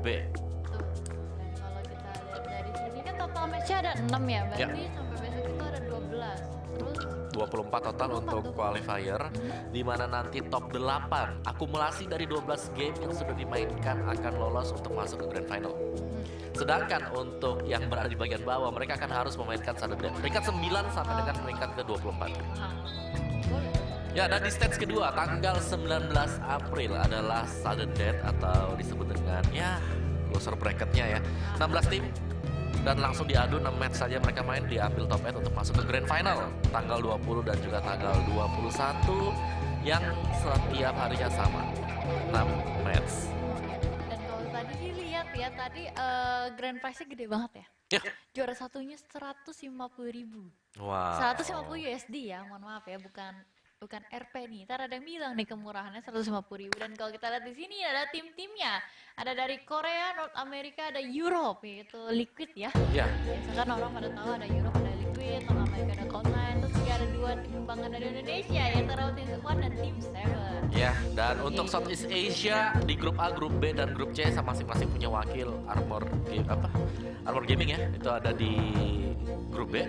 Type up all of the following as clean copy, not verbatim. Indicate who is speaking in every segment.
Speaker 1: B.
Speaker 2: Tuh. Dan kalau kita lihat dari sini kan total match-nya ada 6 ya, berarti sampai besok itu ada 12. Terus
Speaker 1: 24 total
Speaker 2: 24
Speaker 1: untuk
Speaker 2: tuh.
Speaker 1: qualifier, di mana nanti top 8 akumulasi dari 12 game yang sudah dimainkan akan lolos untuk masuk ke grand final. Sedangkan untuk yang berada di bagian bawah, mereka akan harus memainkan sudden death. Peringkat 9 sampai dengan peringkat ke-24. Ya, dan di stage kedua, tanggal 19 April adalah sudden death atau disebut dengan ya loser bracketnya ya. 16 tim dan langsung diadu 6 match saja mereka main, diambil top 8 untuk masuk ke grand final tanggal 20 dan juga tanggal 21 yang setiap harinya sama, 6 match.
Speaker 2: Dan kalau tadi sih lihat ya, tadi grand prize-nya gede banget ya.
Speaker 1: Ya.
Speaker 2: Juara satunya 150.000.
Speaker 1: Wow.
Speaker 2: 150 USD ya, mohon maaf ya, bukan RP nih. Ntar ada yang bilang nih kemurahannya 150.000. Dan kalau kita lihat di sini ada tim-timnya. Ada dari Korea, North America, ada Europe, yaitu Liquid ya.
Speaker 1: Ya.
Speaker 2: Biasa kan orang pada tahu ada Europe, ada Liquid, North America ada Cloud9, terus juga ada 2 tim kembangan dari Indonesia, yaitu Aerowolf T1 dan Team 7.
Speaker 1: Ya, dan untuk Southeast Asia di grup A, grup B, dan grup C masing-masing punya wakil Armor Gaming ya. Itu ada di grup B.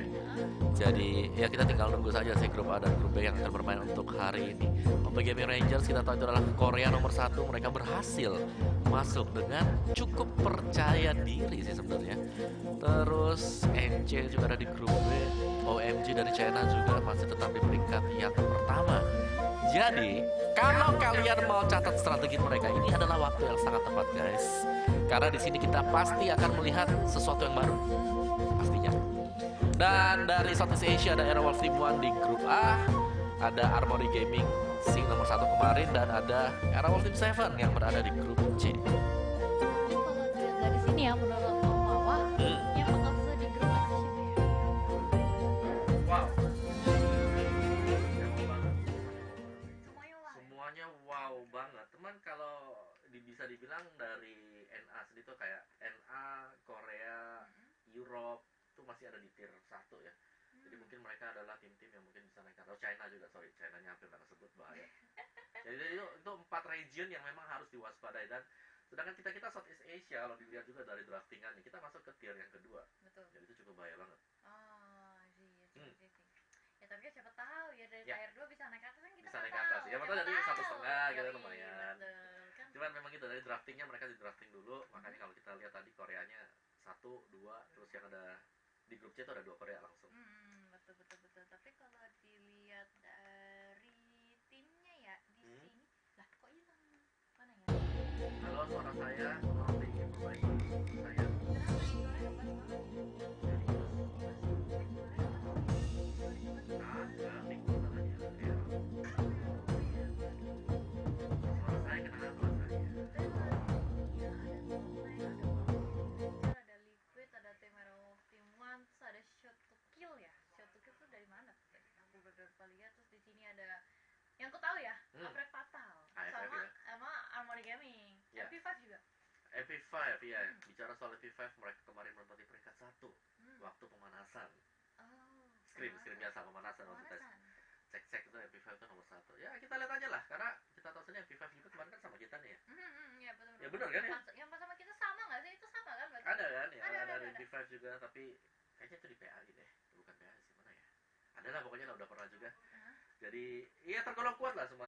Speaker 1: Jadi ya kita tinggal nunggu saja sih grup A dan grup B yang akan bermain untuk hari ini. Untuk Gaming Rangers kita tahu itu adalah Korea nomor 1. Mereka berhasil masuk dengan cukup percaya diri sih sebenarnya. Terus NC juga ada di grup B. OMG dari China juga masih tetap di peringkat yang pertama. Jadi, kalau kalian mau catat strategi mereka, ini adalah waktu yang sangat tepat, guys. Karena di sini kita pasti akan melihat sesuatu yang baru, pastinya. Dan dari Southeast Asia ada Aerowolf T1 di grup A, ada Armory Gaming Sing nomor 1 kemarin, dan ada Aerowolf Team 7 yang berada di grup C.
Speaker 2: Kalau dilihat dari sini ya, menurut Om Mawah, yang bakal susah di grup X siapa ya?
Speaker 1: Wow.
Speaker 2: Semuanya
Speaker 1: Semuanya wow banget. Teman, kalau bisa dibilang dari NA sendiri tuh kayak NA, Korea, Europe itu masih ada di tier 1 ya. Jadi mungkin mereka adalah tim-tim yang mungkin bisa naik. Atau China juga, sorry, China-nya hampir nggak sebut, bahaya. Jadi itu 4 region yang memang harus diwaspadai. Dan sedangkan kita Southeast Asia, kalau dilihat juga dari draftingannya, kita masuk ke tier yang kedua.
Speaker 2: Betul.
Speaker 1: Jadi itu cukup bahaya banget.
Speaker 2: Oh, sih. Ya tapi kan siapa tahu ya dari
Speaker 1: Ya.
Speaker 2: tier 2 bisa naik ke atas kan kita
Speaker 1: Bisa
Speaker 2: nggak
Speaker 1: naik ke atas.
Speaker 2: tahu.
Speaker 1: Ya,
Speaker 2: Siapa
Speaker 1: dari
Speaker 2: tahu.
Speaker 1: 1,5 gitu
Speaker 2: Yoi,
Speaker 1: lumayan.
Speaker 2: betul, kan.
Speaker 1: Cuman memang gitu, dari draftingnya mereka di drafting dulu. Makanya kalau kita lihat tadi Koreanya 1, 2, terus yang ada di grup C itu ada 2 Korea langsung.
Speaker 2: Betul. Tapi kalau dilihat dari timnya ya di sini, lah kok hilang? Mana ya?
Speaker 1: Halo, suara saya, maaf ingin perbaiki saya.
Speaker 2: Kenapa nih suaranya bagus banget?
Speaker 1: Agak bingung katanya. Ya. Suara saya kenapa saya?
Speaker 2: Ada Liquid, ada tim Aerowolf T1, terus ada Shot to Kill ya. Shot to Kill tuh dari mana? Aku beberapa lihat, terus di sini ada yang aku tahu ya, Upgrade Fatal
Speaker 1: AFF ya.
Speaker 2: sama Armory Gaming,
Speaker 1: Ya.
Speaker 2: MP5 juga.
Speaker 1: MP5 ya, bicara soal MP5, mereka kemarin menempati peringkat 1 waktu pemanasan.
Speaker 2: Oh,
Speaker 1: Scrim biasa pemanasan waktu tes.
Speaker 2: pemanasan.
Speaker 1: Cek itu MP5 itu nomor 1. Ya kita lihat aja lah, karena kita tahu saja MP5 juga kemarin kan sama kita nih ya.
Speaker 2: Ya betul.
Speaker 1: Ya benar kan ya?
Speaker 2: Yang pas sama kita sama nggak sih? Itu sama kan berarti?
Speaker 1: Ada kan ya,
Speaker 2: Ada.
Speaker 1: ada MP5 juga, tapi kayaknya itu di PAI deh, bukan PAI sih, mana ya? Ada lah pokoknya lah, udah pernah juga. Jadi iya tergolong kuat lah semua.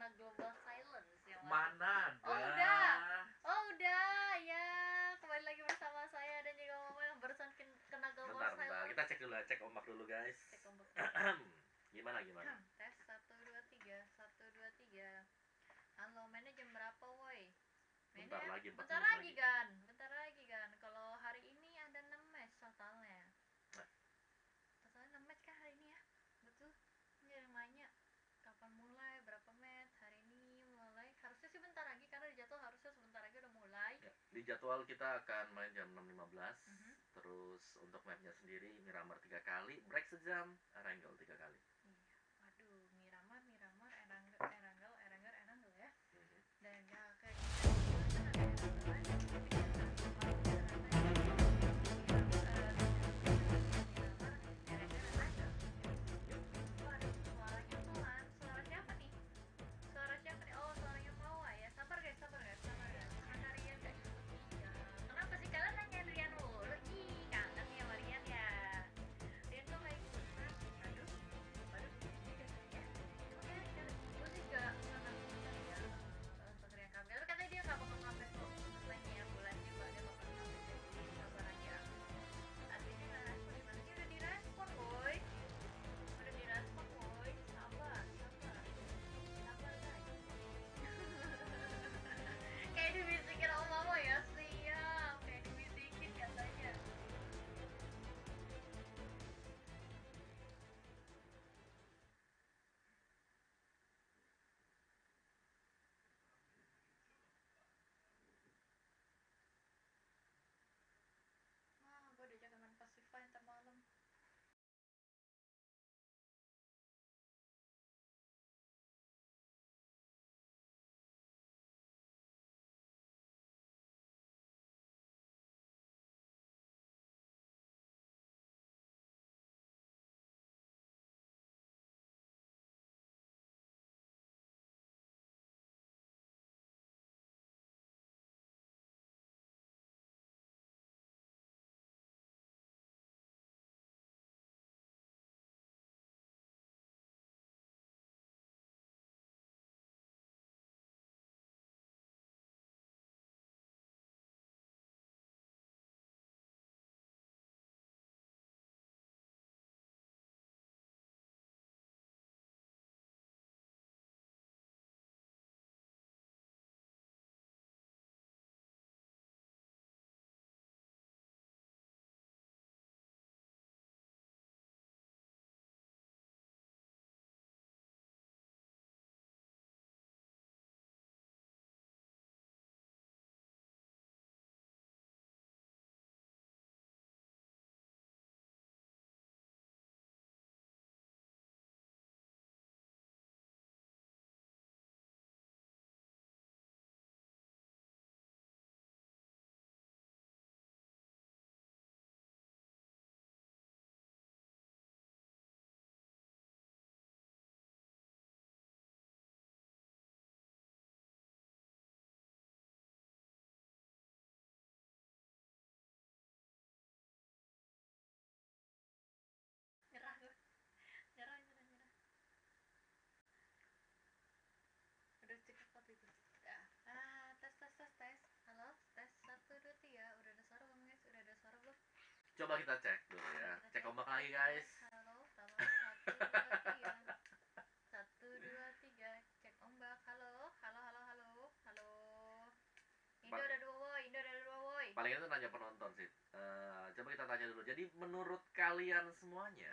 Speaker 2: kena global silence ya Mas?
Speaker 1: Mana ada?
Speaker 2: Oh udah, ya kembali lagi bersama saya dan juga Mama yang barusan kena global
Speaker 1: Bentar,
Speaker 2: silence.
Speaker 1: kita cek dulu, cek ombak dulu guys.
Speaker 2: Cek ombak.
Speaker 1: Gimana?
Speaker 2: Tes 1 2 3. Halo, mainnya jam berapa woi? Mainnya
Speaker 1: Bentar lagi,
Speaker 2: bentar lagi kan. Kalau hari ini ada 6 match totalnya. Totalnya 6 match kan hari ini ya? Betul. Ini ada mainnya. Kapan mulai, berapa match? Hari ini mulai, harusnya sih bentar lagi karena di jadwal harusnya sebentar lagi udah mulai
Speaker 1: ya, di jadwal kita akan main jam 6.15. Terus untuk mapnya sendiri Miramar 3 kali, break sejam, Erangel 3 kali.
Speaker 2: Iya, waduh, Miramar, Erangel ya. Dan ya kayak kan ada Suara siapa nih? Oh, suaranya Mawa ya. Sabar guys. Mana Rian gak ikuti ya. Kenapa sih kalian nanya Rian mulu? Ih, kangen ya sama Rian ya. Rian tuh gak ikutan. Aduh. Ya. Oke, gue sih gak ikutan ya untuk Rian Kamil. Tapi katanya dia gak bakal ngapain kok. Katanya ya bulan juga dia bakal ngapain. Jadi sabar aja. Tadi ini gak respon gimana? Ini udah direspon boy. Sabar guys. Kayak dibisikin sama mama ya, siap. Kayak dibisikin katanya. Gue diajak main Pasify ntar malam. Nyerah. Udah cukup waktu itu. Ya. Tes. Halo, tes 1 2 3. Udah ada suara belum guys?
Speaker 1: Coba kita cek dulu ya. Cek ombak lagi guys.
Speaker 2: Halo, 1 2 3. 1 2 3. Cek ombak. Halo. Indo ada dua woi.
Speaker 1: Paling itu nanya penonton sih. Coba kita tanya dulu. Jadi menurut kalian semuanya,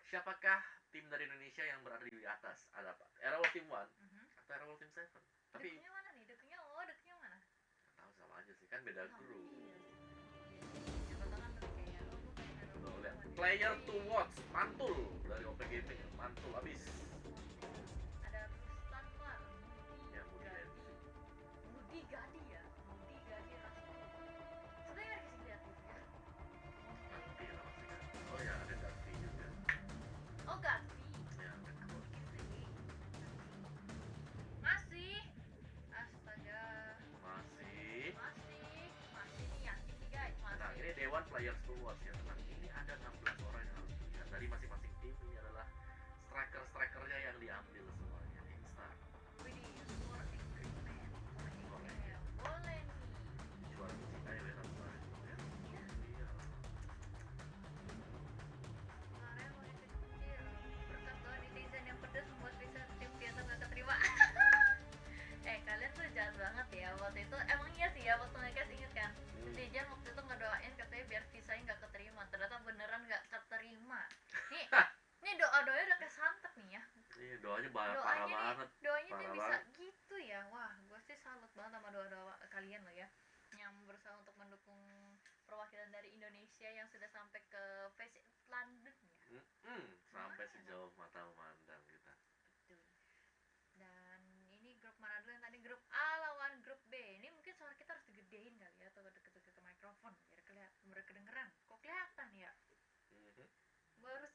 Speaker 1: siapakah tim dari Indonesia yang berada di atas? Ada apa? Aerowolf T1 atau Aerowolf T7? Tapi
Speaker 2: Deknya mana nih? Deknya mana?
Speaker 1: tahu sama aja sih, kan beda grup. Tuh, lihat. Player to watch, mantul dari OP Gaming, mantul abis.
Speaker 2: Ada Ruslan Mar,
Speaker 1: Ya,
Speaker 2: Mudi Gadi Rasman. Sebenarnya ada kasih lihat gitu ya.
Speaker 1: Oh ya, ada Gavi juga.
Speaker 2: Oh Gavi.
Speaker 1: Ya,
Speaker 2: Aku pikir masih. Astaga. Masih nih yakin nih guys.
Speaker 1: Nah, ini Dewan Players to watch ya. Nah, ini ada 16 orang yang harus dilihat. Dari masing-masing tim ini adalah strikernya yang diambil semuanya. Instar.
Speaker 2: Widih, ya yang sudah sampai ke Faceit London ya.
Speaker 1: Sampai sejauh mata memandang kita.
Speaker 2: Betul. Dan ini grup mana dulu yang tadi, grup A lawan grup B. Ini mungkin suara kita harus digedein kali ya, atau deket-deket ke mikrofon biar kelihatan, biar kedengeran. Kok kelihatan ya? Gue harus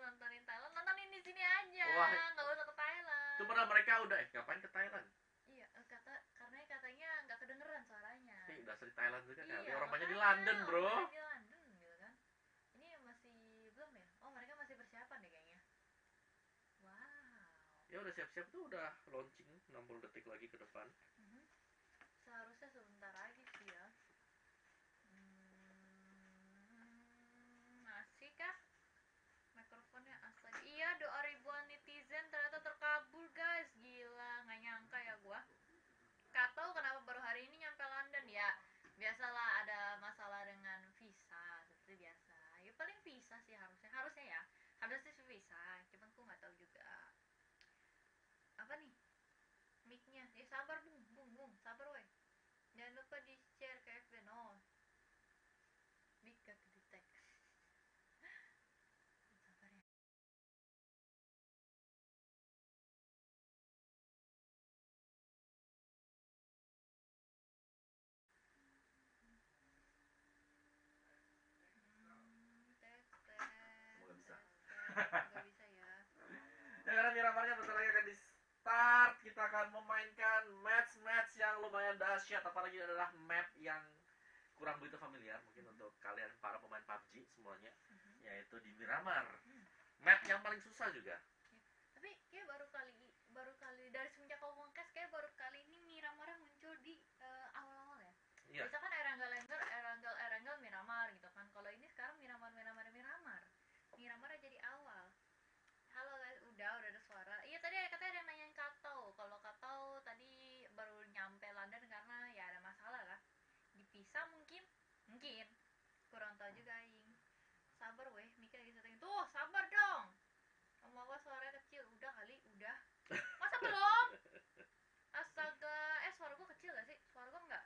Speaker 2: nontonin Thailand, nontonin di sini aja.
Speaker 1: Wah.
Speaker 2: Nggak usah ke Thailand.
Speaker 1: Itu pada mereka udah ngapain ke Thailand?
Speaker 2: Iya, karena katanya nggak kedengeran suaranya.
Speaker 1: Udah di Thailand juga kali.
Speaker 2: Iya,
Speaker 1: Orang banyak di
Speaker 2: makanya,
Speaker 1: London, bro.
Speaker 2: orang di London gitu kan. Ini masih belum ya? Oh, mereka masih persiapan deh kayaknya. Wow.
Speaker 1: Ya udah siap-siap tuh, udah launching 60 detik lagi ke depan.
Speaker 2: Seharusnya sebentar lagi sih ya. Masih kah? Mikrofonnya astaga. Iya, doa ribuan netizen ternyata terkabul guys. Gila, nggak nyangka ya gua. Gak tahu kenapa baru hari ini nyampe London ya. Biasalah ada masalah dengan visa, seperti biasa. Ya paling visa sih harusnya ya. Harusnya sih visa, cuman aku nggak tahu juga. Apa nih? Mic-nya. Ya sabar bung, sabar weh. Jangan lupa di share ke FB. No. Mic gak kedetek. Sabar ya.
Speaker 1: Semoga bisa.
Speaker 2: Semoga bisa ya.
Speaker 1: Ya, karena Miramarnya bentar lagi akan di start. Kita akan memainkan match-match yang lumayan dahsyat. Apalagi adalah map yang kurang begitu familiar mungkin untuk kalian para pemain PUBG semuanya, yaitu di Miramar. Map yang paling susah juga.
Speaker 2: Ya, tapi kayak baru kali dari semenjak kau ngongkes kayak baru kali ini Miramar muncul di awal-awal ya.
Speaker 1: Iya.
Speaker 2: Biasa kan Eranggal Miramar gitu kan. Kalau ini sekarang Miramar aja di awal. Halo guys, udah ada suara. Iya tadi katanya ada yang nanyain Katau. Kalau Katau tadi baru nyampe London karena ya ada masalah lah. Dipisah mungkin. Kurang tahu juga aing. Sabar weh, Mika lagi setting. Tuh, sabar dong. Kamu apa suaranya kecil? Udah kali, udah. Masa belum? Astaga, suara gue kecil gak sih? Suara gue enggak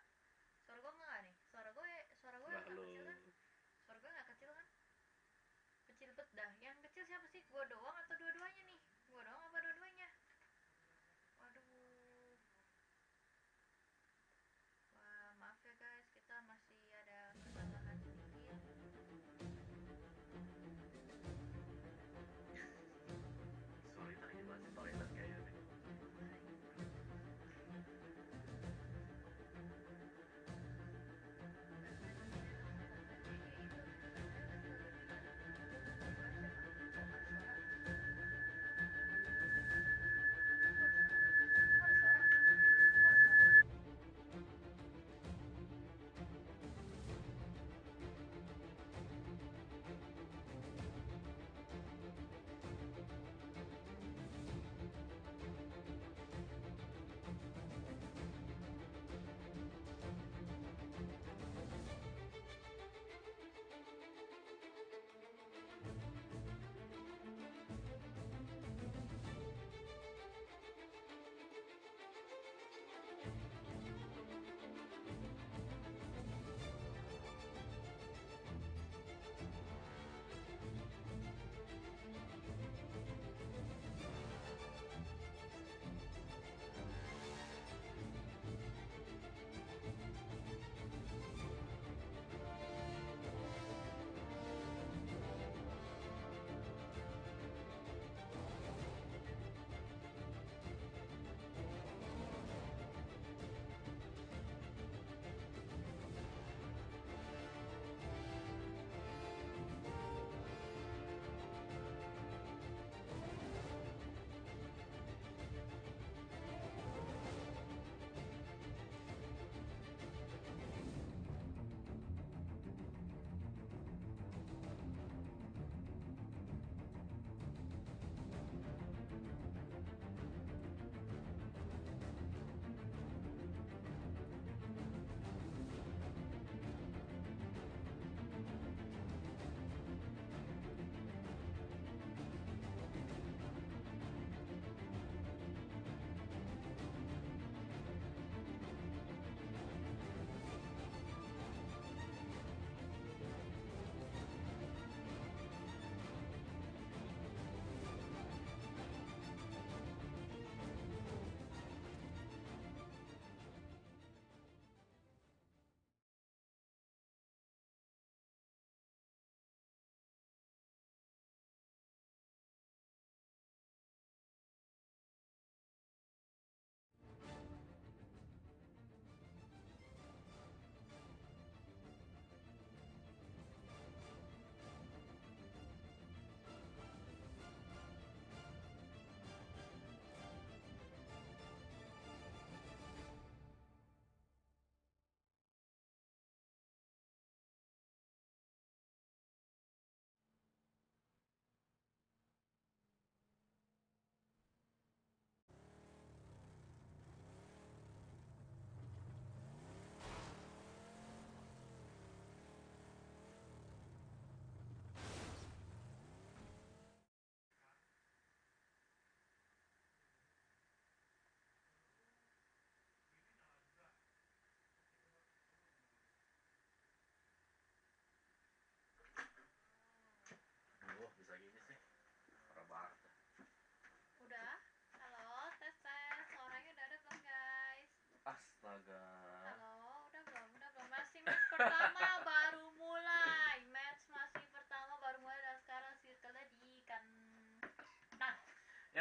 Speaker 2: nih. Suara gue enggak kecil kan? Suara gue enggak kecil kan? Kecil bet dah. Yang kecil siapa sih? Gue doang atau dua-duanya nih? Gue doang apa dua-duanya? Waduh. Wah, maaf ya guys, kita masih ada kesalahan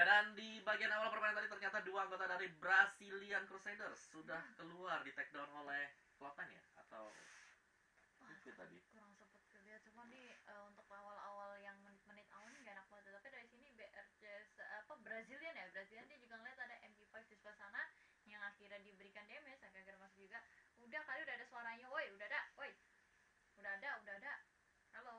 Speaker 1: dan di bagian awal permainan tadi ternyata dua anggota dari Brazilian Crusaders sudah keluar di take down oleh Cloud9 ya? Atau Liquid tadi?
Speaker 2: Kurang sempet lihat, cuma nih untuk awal-awal yang menit-menit awal ini gak enak banget. Tapi dari sini BRC Brazilian ya, Brazilian dia juga ngeliat ada MP5 di sebelah sana yang akhirnya diberikan damage, akhirnya masuk juga. Udah kali udah ada suaranya, woi udah ada, woi udah ada, halo,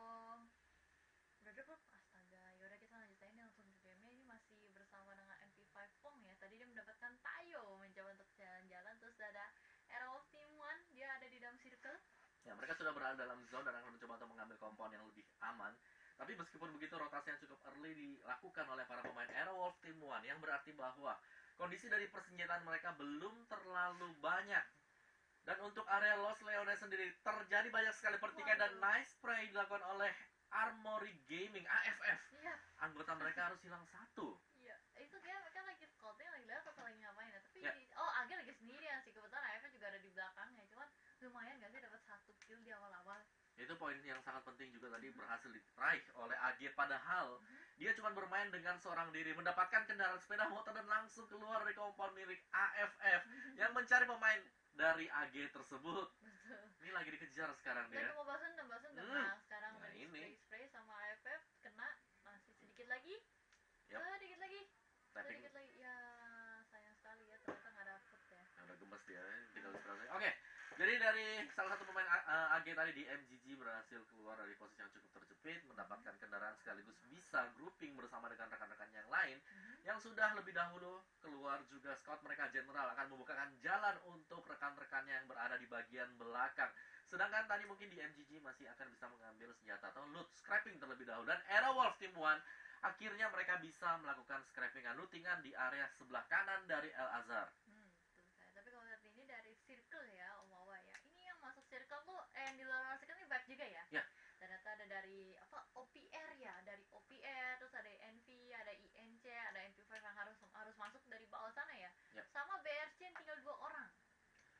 Speaker 2: udah ada belum? Astaga, yaudah kita lanjut aja nih langsung ke game. Ini masih bersama dengan MP5 Pong ya. Tadi dia mendapatkan Tayo mencoba untuk jalan-jalan, terus ada Aerowolf T1, dia ada di dalam circle.
Speaker 1: Ya, mereka sudah berada dalam zone dan akan mencoba untuk mengambil kompon yang lebih aman. Tapi meskipun begitu, rotasi yang cukup early dilakukan oleh para pemain Aerowolf T1, yang berarti bahwa kondisi dari persenjataan mereka belum terlalu banyak. Dan untuk area Los Leones sendiri terjadi banyak sekali pertikaian dan nice spray dilakukan oleh Armory Gaming AFF.
Speaker 2: Iya.
Speaker 1: Anggota mereka harus hilang satu.
Speaker 2: Iya, itu dia mereka lagi scouting, lagi lihat atau lagi ngapain ya. Tapi
Speaker 1: Ya.
Speaker 2: Agak lagi sendirian sih, kebetulan AFF juga ada di belakangnya. Cuman lumayan gak sih dapat 1 kill di awal-awal.
Speaker 1: Itu poin yang sangat penting juga tadi berhasil diraih oleh AG, padahal dia cuma bermain dengan seorang diri, mendapatkan kendaraan sepeda motor dan langsung keluar dari kompon milik AFF yang mencari pemain dari AG tersebut.
Speaker 2: Betul.
Speaker 1: Ini lagi dikejar sekarang dia.
Speaker 2: Lagi mau balas dendam. Nah, sekarang
Speaker 1: Nah,
Speaker 2: lagi
Speaker 1: ini.
Speaker 2: spray sama AFF kena, masih sedikit lagi.
Speaker 1: Yap.
Speaker 2: Sedikit lagi.
Speaker 1: Tapping.
Speaker 2: Sedikit lagi. Ya, sayang sekali ya, ternyata nggak dapet ya.
Speaker 1: Nah, udah gemes dia, tinggal istirahat. Oke, jadi dari salah satu pemain AG tadi di MGG berhasil keluar dari posisi yang cukup terjepit, mendapatkan kendaraan sekaligus bisa grouping bersama dengan rekan-rekan yang lain yang sudah lebih dahulu keluar. Juga scout mereka general akan membukakan jalan untuk rekan-rekannya yang berada di bagian belakang. Sedangkan tadi mungkin di MGG masih akan bisa mengambil senjata atau loot scrapping terlebih dahulu. Dan Aerowolf Team 1 akhirnya mereka bisa melakukan scrappingan, lootingan di area sebelah kanan dari El Azhar.
Speaker 2: Tuh, tapi kalau lihat ini dari circle ya, Om Wawa ya. Ini yang masuk circle tuh, yang di luar circle ini baik juga ya.
Speaker 1: Ya.
Speaker 2: Ternyata ada dari OPR ya, dari OPR, terus ada NV, ada INC, ada MP5 yang harus masuk dari bawah sana ya.
Speaker 1: Ya.
Speaker 2: Sama BRC yang tinggal 2 orang.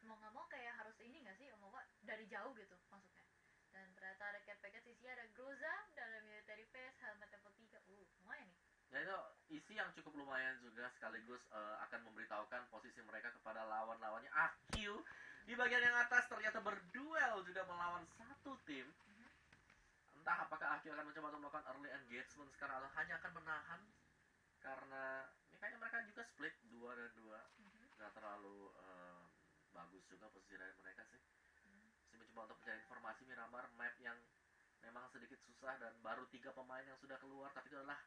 Speaker 2: Mau nggak mau kayak harus ini nggak sih, Om Wawa, dari jauh gitu masuknya. Dan ternyata ada care package isi, ada Groza, ada military vest, helmet level 3. Lumayan nih.
Speaker 1: Ya, itu isi yang cukup lumayan juga, sekaligus akan memberitahukan posisi mereka kepada lawan-lawannya. AQ di bagian yang atas ternyata berduel juga melawan satu tim. Entah apakah AQ akan mencoba untuk melakukan early engagement sekarang atau hanya akan menahan, karena ini kayaknya mereka juga split 2 dan 2. Nggak terlalu bagus juga posisi dari mereka sih. Masih mencoba untuk mencari informasi Miramar, map yang memang sedikit susah dan baru 3 pemain yang sudah keluar, tapi itu adalah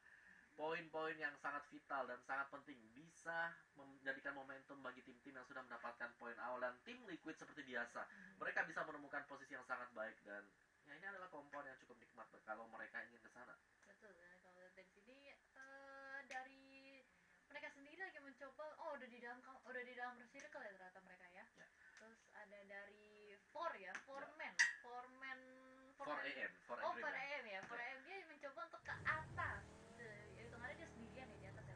Speaker 1: poin-poin yang sangat vital dan sangat penting, bisa menjadikan momentum bagi tim-tim yang sudah mendapatkan poin awal. Dan tim Liquid seperti biasa, mereka bisa menemukan posisi yang sangat baik, dan ya ini adalah kompon yang cukup nikmat kalau mereka ingin ke sana.
Speaker 2: Betul, dan kalau lihat dari sini dari mereka sendiri lagi mencoba, udah di dalam circle ya ternyata mereka ya. Terus ada dari 4 ya, 4 AM, 4 AM ya, 4 AM dia mencoba untuk ke atas. Hitungannya dia sendirian ya di atas ya.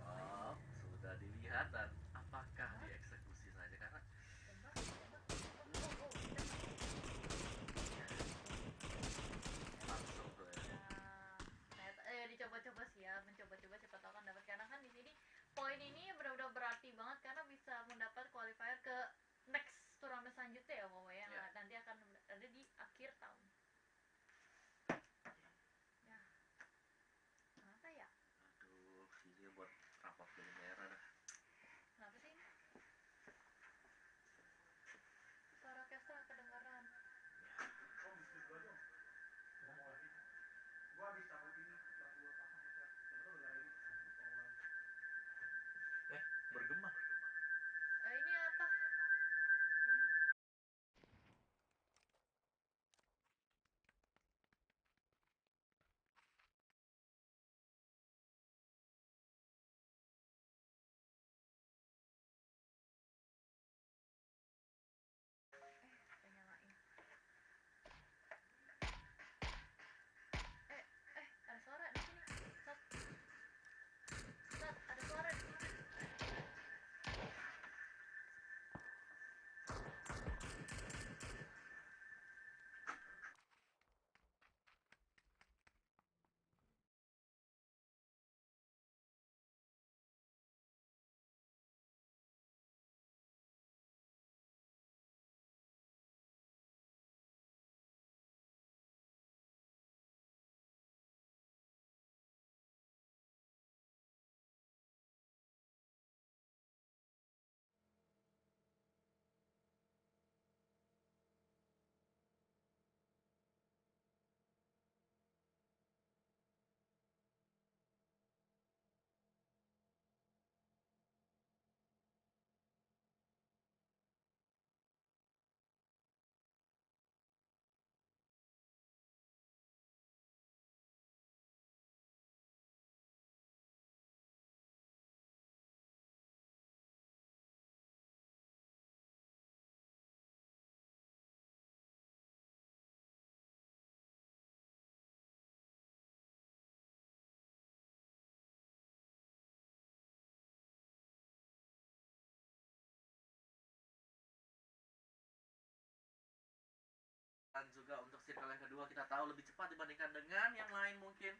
Speaker 1: Sudah dilihat, dan apakah dieksekusi saja karena langsung tuh ya.
Speaker 2: Dicoba-coba sih ya, mencoba-coba siapa tahu kan dapat, karena kan di sini poin ini benar-benar berarti banget karena bisa mendapat qualifier ke next turnamen selanjutnya ya, Wawa ya. Nanti akan ada di akhir tahun.
Speaker 1: circle yang kedua kita tahu lebih cepat dibandingkan dengan yang lain mungkin.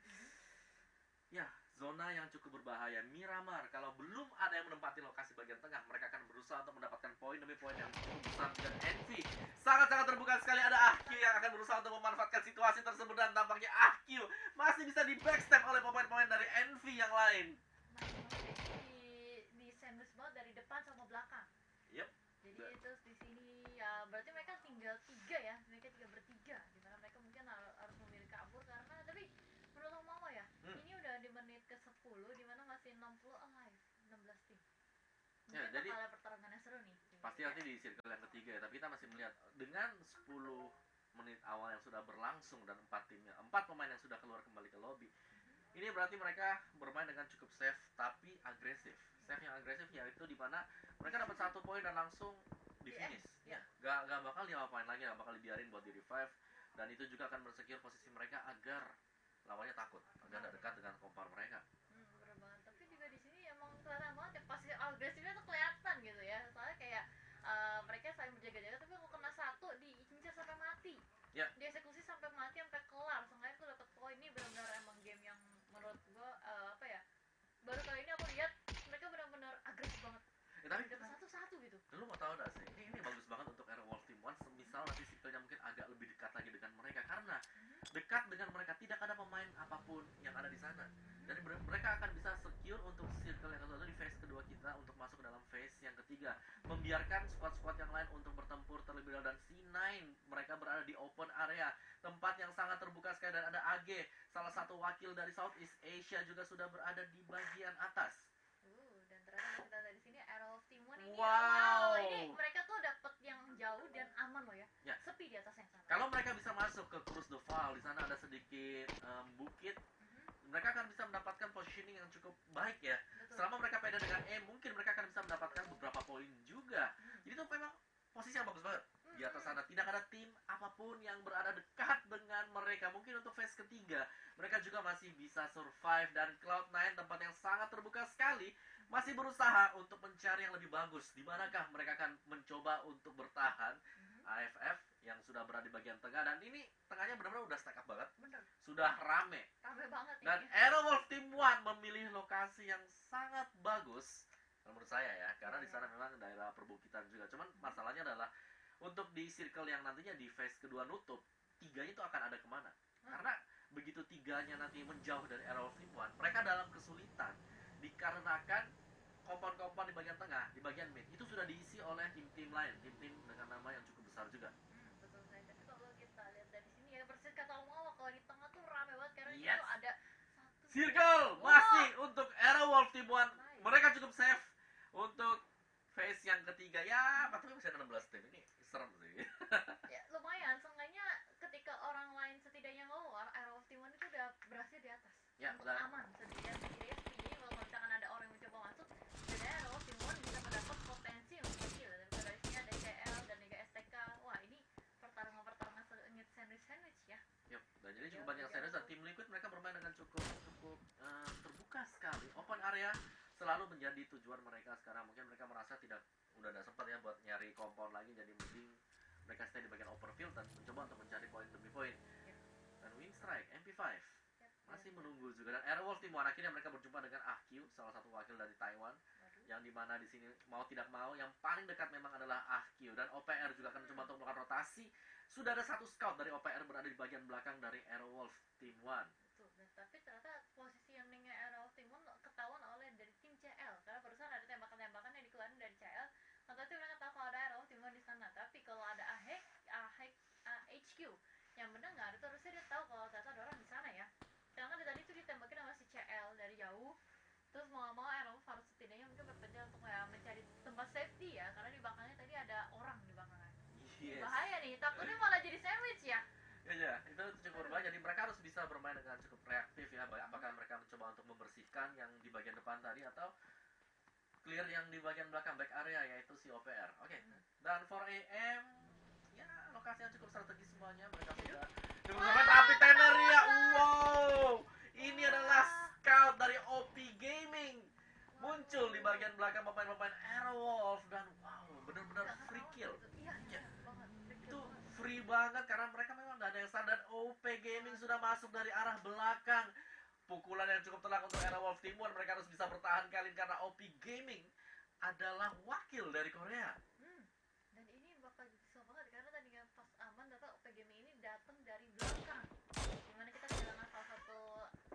Speaker 1: Ya, zona yang cukup berbahaya, Miramar. Kalau belum ada yang menempati lokasi bagian tengah, mereka akan berusaha untuk mendapatkan poin demi poin yang cukup besar. Dan Envy sangat-sangat terbuka sekali. Ada Ahq yang akan berusaha untuk memanfaatkan situasi tersebut, dan tampaknya Ahq masih bisa di backstep oleh pemain-pemain dari Envy yang lain.
Speaker 2: Di sandwich banget dari depan sama belakang.
Speaker 1: Yep.
Speaker 2: Jadi terus di sini ya berarti mereka tinggal 3 ya, mereka 3 bertiga. Dimana mereka mungkin harus memilih kabur karena tapi menurut Mama ya, ini udah di menit ke-10 dimana masih 60 alive, 16 tim. Mungkin
Speaker 1: ya, jadi
Speaker 2: pertarungan yang seru nih.
Speaker 1: Pasti nanti di circle yang ketiga ya, tapi kita masih melihat dengan 10 menit awal yang sudah berlangsung dan 4 pemain yang sudah keluar kembali ke lobby. Ini berarti mereka bermain dengan cukup safe tapi agresif. Safe yang agresif yaitu di mana mereka dapat 1 poin dan langsung di finish. Ya, gak bakal diapain lagi, gak bakal dibiarin buat di revive, dan itu juga akan men-secure posisi mereka agar lawannya takut, agar tidak dekat dengan kompar mereka.
Speaker 2: Bener banget. Tapi juga di sini emang kelihatan banget ya pasti agresifnya tuh kelihatan gitu ya. Soalnya kayak mereka saling berjaga-jaga, tapi kalau kena 1 diincar sampai mati.
Speaker 1: Ya.
Speaker 2: Dieksekusi sampai mati sampai kelar. Seenggaknya tuh dapat poin. Ini benar-benar emang game yang menurut gua baru kali ini aku lihat mereka benar-benar agresif banget.
Speaker 1: Ya, tapi
Speaker 2: dapat satu gitu.
Speaker 1: Lu mau tahu gak sih? Ini bagus banget untuk Aerowolf T1. Misal nanti circle-nya mungkin agak lebih dekat lagi dengan mereka, karena dekat dengan mereka tidak ada pemain apapun yang ada di sana. Jadi mereka akan bisa secure untuk circle yang kedua di phase kedua kita untuk masuk ke dalam phase yang ketiga, membiarkan squad-squad yang lain untuk bertempur terlebih dahulu. Dan C9 mereka berada di open area, tempat yang sangat terbuka sekali, dan ada AG, salah satu wakil dari Southeast Asia juga sudah berada di bagian atas.
Speaker 2: Dan ternyata kita dari sini Aerowolf T1 ini ini mereka tuh dapat yang jauh dan aman loh ya. Sepi di atasnya sana.
Speaker 1: Kalau mereka bisa masuk ke Cruz de Val, di sana ada sedikit bukit, mereka akan bisa mendapatkan positioning yang cukup baik ya. Betul. Selama mereka pede dengan mungkin mereka akan bisa mendapatkan beberapa poin juga. Jadi itu memang posisi yang bagus banget. Di atas sana tidak ada tim apapun yang berada dekat dengan mereka. Mungkin untuk phase ketiga mereka juga masih bisa survive, dan Cloud9 tempat yang sangat terbuka sekali masih berusaha untuk mencari yang lebih bagus. Di manakah mereka akan mencoba untuk bertahan? AFF yang sudah berada di bagian tengah, dan ini tengahnya benar-benar udah stack up banget. Sudah rame
Speaker 2: banget
Speaker 1: dan
Speaker 2: ini.
Speaker 1: Aerowolf T1 memilih lokasi yang sangat bagus menurut saya ya, karena di sana memang daerah perbukitan juga. Cuman masalahnya adalah untuk di circle yang nantinya di phase kedua nutup, 3 itu akan ada kemana? Karena begitu 3-nya nanti menjauh dari Aerowolf T1, mereka dalam kesulitan dikarenakan kompon-kompon di bagian tengah, di bagian mid itu sudah diisi oleh tim-tim lain, tim-tim dengan nama yang cukup besar juga.
Speaker 2: Betul saya. Tapi kalau kita lihat dari sini ya, persis kata Mongol, kalau di tengah tuh rame banget karena itu ada
Speaker 1: circle masih untuk Aerowolf T1. Mereka cukup safe untuk phase yang ketiga ya, tapi masih ada 16 tim. Ini serem sih.
Speaker 2: Ya lumayan, seenggaknya ketika orang lain setidaknya keluar, Aerowolf T1 itu udah berhasil di atas.
Speaker 1: Ya,
Speaker 2: untuk aman setidaknya kalau misalkan ada orang yang mencoba masuk, setidaknya Aerowolf T1 bisa mendapat potensi untuk kill. Dan dari sini ada CL dan Liga STK. Wah, ini pertarungan sandwich ya.
Speaker 1: Dan jadi cukup banyak sandwich, dan tim Liquid mereka bermain dengan cukup terbuka sekali. Open area selalu menjadi tujuan mereka sekarang. Mungkin mereka merasa udah ada sempat ya buat nyari kompon lagi, jadi mending mereka stay di bagian overfield dan mencoba untuk mencari poin demi poin. Dan Wing Strike MP5 masih menunggu juga, dan Aerowolf T1 akhirnya mereka berjumpa dengan Ahq, salah satu wakil dari Taiwan, yang dimana di sini mau tidak mau yang paling dekat memang adalah Ahq, dan OPR juga akan mencoba untuk melakukan rotasi. Sudah ada 1 scout dari OPR berada di bagian belakang dari Aerowolf T1.
Speaker 2: Betul, tapi ternyata positioningnya Aerowolf T1 ketahuan oleh dari tim CL, karena barusan ada tembakan-tembakan yang dikeluarin dari CL. Nanti mereka tahu kalau ada Aerowolf T1 di sana, tapi kalau ada HQ yang mendengar itu harusnya dia tahu kalau ternyata ada orang di sana ya. Sedangkan tadi itu ditembakin sama si CL dari jauh. Terus mau Aerowolf harus setidaknya mungkin berpenjar untuk mencari tempat safety ya, karena di belakangnya tadi ada orang di belakangnya. Bahaya nih, takutnya malah jadi sandwich ya.
Speaker 1: Ya, itu cukup berbahaya. Jadi mereka harus bisa bermain dengan cukup reaktif ya. Apakah mereka mencoba untuk membersihkan yang di bagian depan tadi, atau clear yang di bagian belakang back area, yaitu si OPR. Dan 4AM ya, lokasi yang cukup strategis semuanya. Mereka sudah cukup sampai, tapi Teneria, wow, ini adalah scout dari OP Gaming muncul di bagian belakang pemain-pemain Aerowolf, dan wow, benar-benar free kill. Itu free banget karena mereka memang gak ada yang sadar. masuk dari arah belakang. Pukulan yang cukup telak untuk Aerowolf T1. Mereka harus bisa bertahan kali ini karena OP Gaming adalah wakil dari Korea.
Speaker 2: Dan ini bakal susah banget karena tadi pas aman ternyata OP Gaming ini datang dari belakang. Dimana kita kehilangan salah satu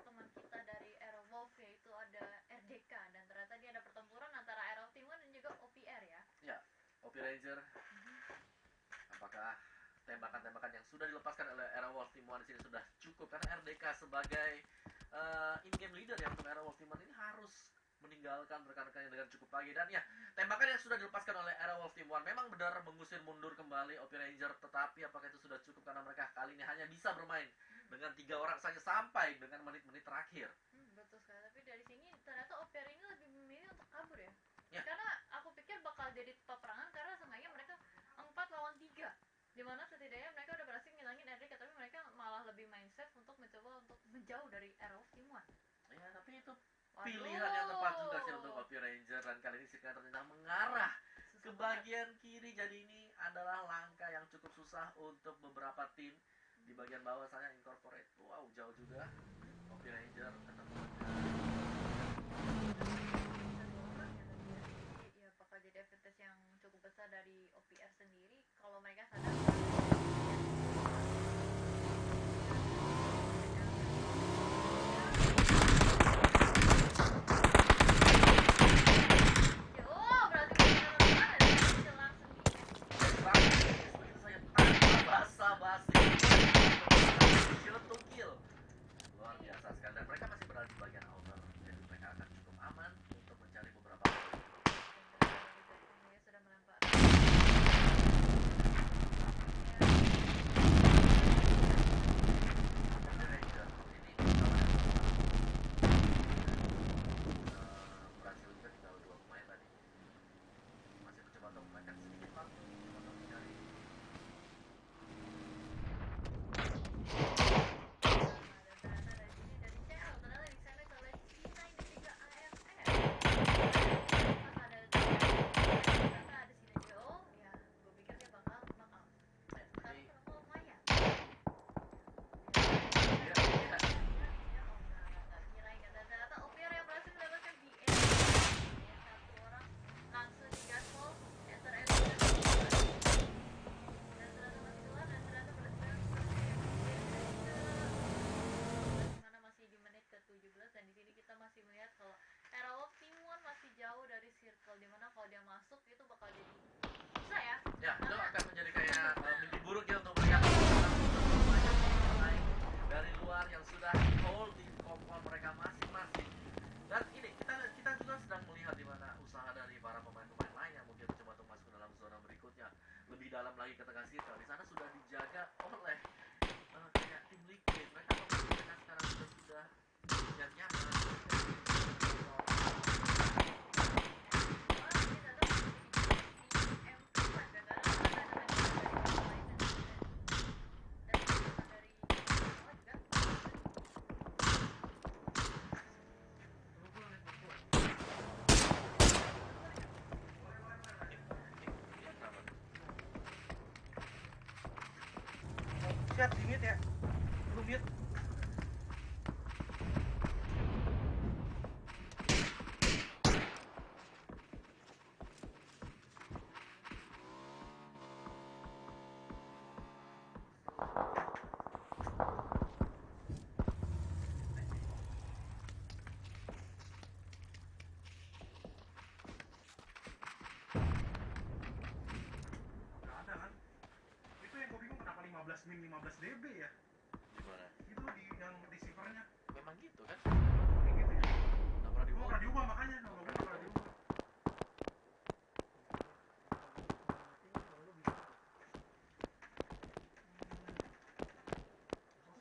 Speaker 2: teman kita dari Aerowolf, yaitu ada RDK, dan ternyata dia ada pertempuran antara Aerowolf T1 dan juga OPR ya.
Speaker 1: Ya, OP Ranger. Apakah tembakan-tembakan yang sudah dilepaskan oleh Aerowolf T1 di sini sudah cukup? Karena RDK sebagai in-game leader yang untuk Aerowolf T1 ini harus meninggalkan rekan-rekannya dengan cukup pagi. Dan ya, tembakan yang sudah dilepaskan oleh Aerowolf T1 memang benar mengusir mundur kembali OP Ranger. Tetapi apakah itu sudah cukup karena mereka kali ini hanya bisa bermain dengan 3 orang saja sampai dengan menit-menit terakhir.
Speaker 2: Betul sekali, tapi dari sini ternyata OPR ini lebih memilih untuk kabur ya.
Speaker 1: Ya.
Speaker 2: Karena aku pikir bakal jadi peperangan karena seenggaknya mereka 4 lawan 3. Dimana setidaknya mereka udah berhasil ngilangin RDK, tapi mereka malah lebih main safe untuk mencoba untuk menjauh dari Aerowolf T1.
Speaker 1: Ya, tapi itu pilihan yang tepat juga sih untuk OP Ranger. Dan kali ini sirkuit ternyata mengarah ke bagian kiri. Jadi ini adalah langkah yang cukup susah untuk beberapa tim. Di bagian bawah saya incorporate. Wow, jauh juga. OP Ranger ketemu
Speaker 2: ya bakal jadi advantage yang cukup besar dari OPR sendiri kalau mereka sadar. Dimana kalau dia masuk itu bakal jadi susah ya.
Speaker 1: Ya, itu akan menjadi kayak mimpi buruk ya untuk mereka dari luar yang sudah hold di kompon mereka masing-masing. Dan ini kita juga sedang melihat di mana usaha dari para pemain-pemain lain yang mungkin mencoba untuk masuk ke dalam zona berikutnya, lebih dalam lagi ke tengah sirkel. Di sana sudah dijaga oleh kayak tim liquid. Mereka sekarang sudah nyaman.
Speaker 3: Lihat di mute ya, lu mute. Min 15 dB ya?
Speaker 1: Gimana?
Speaker 3: Itu di yang receivernya.
Speaker 1: Memang gitu kan?
Speaker 3: Kayak gitu ya?
Speaker 1: Nggak pernah diubah.
Speaker 3: Nggak pernah diubah makanya, kalau gue nggak pernah diubah.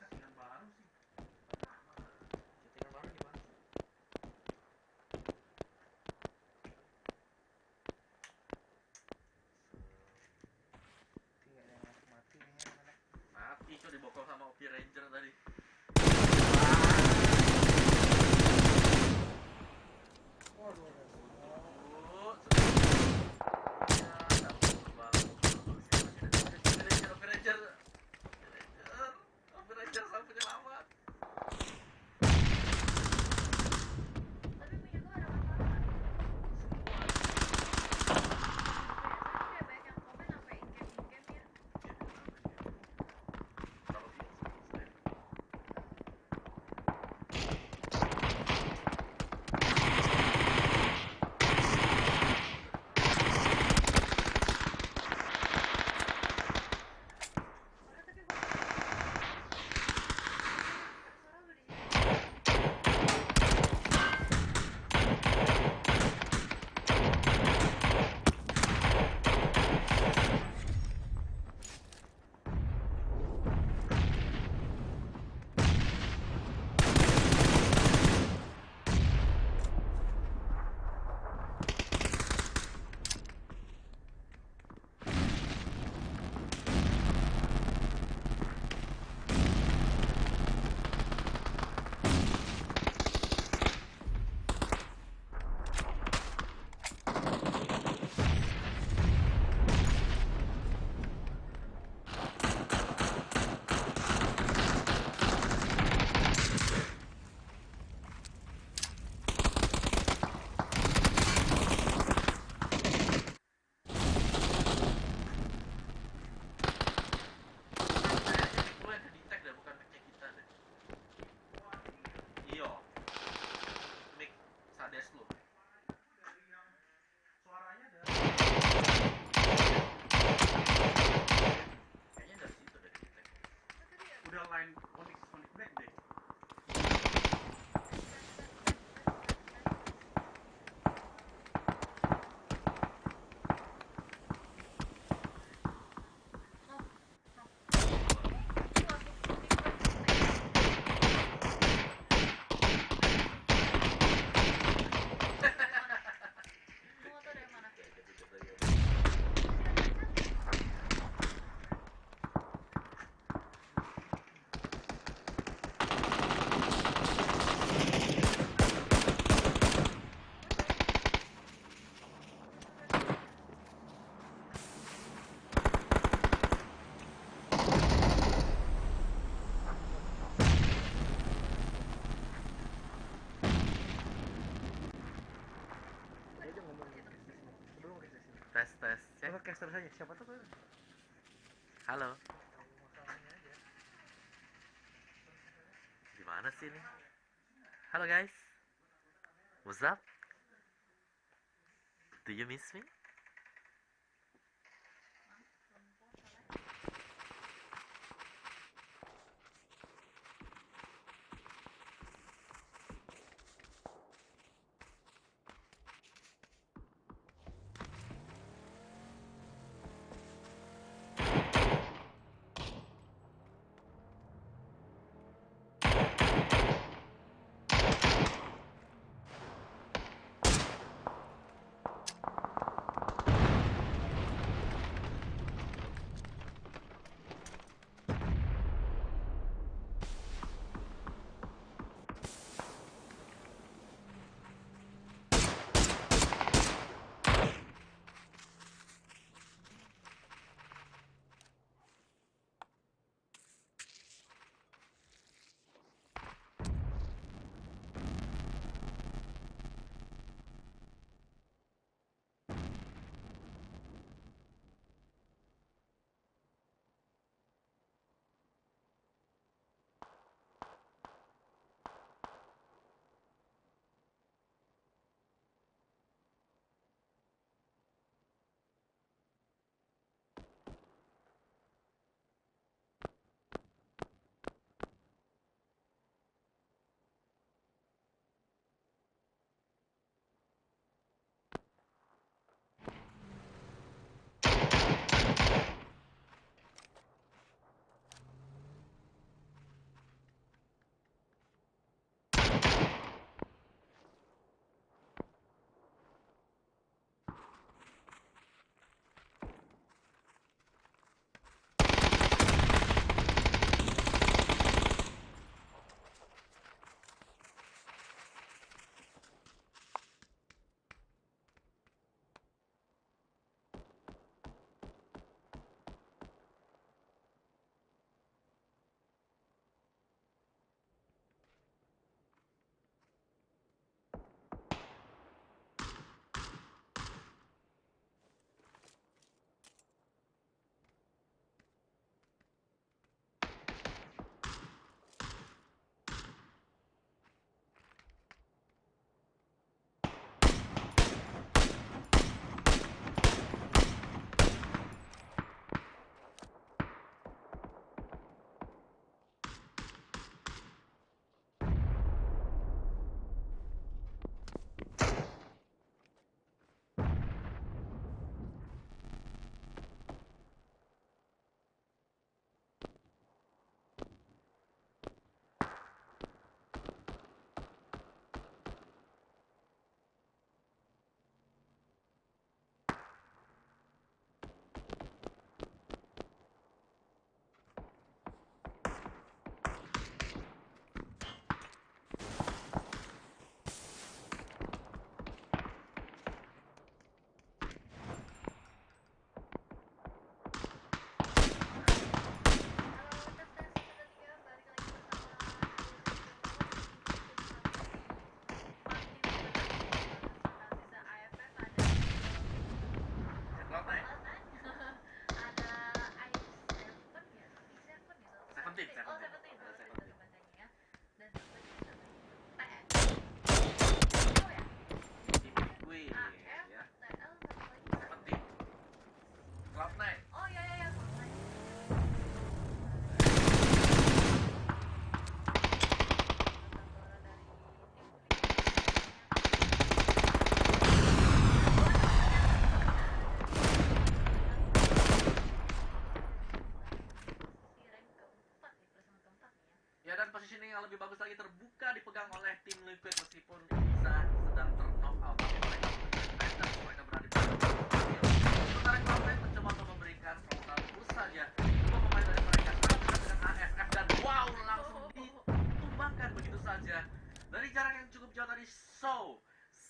Speaker 3: Settingan baru sih.
Speaker 1: Settingan baru gimana? Mati cuy, dibokong sama OP Ranger tadi.
Speaker 3: Waduh, Kalau caster saja, siapa tuh?
Speaker 1: Halo. Gimana sih ini? Halo guys. What's up? Do you miss me? Positioning yang lebih bagus lagi terbuka dipegang oleh tim Liquid meskipun bisa sedang knock out, tapi mereka mereka berada di sementara Cloud9 mencoba untuk memberikan frontal push saja. Dua pemain dari mereka sangat dekat dengan AFF dan wow langsung ditumbangkan begitu saja dari jarak yang cukup jauh tadi. So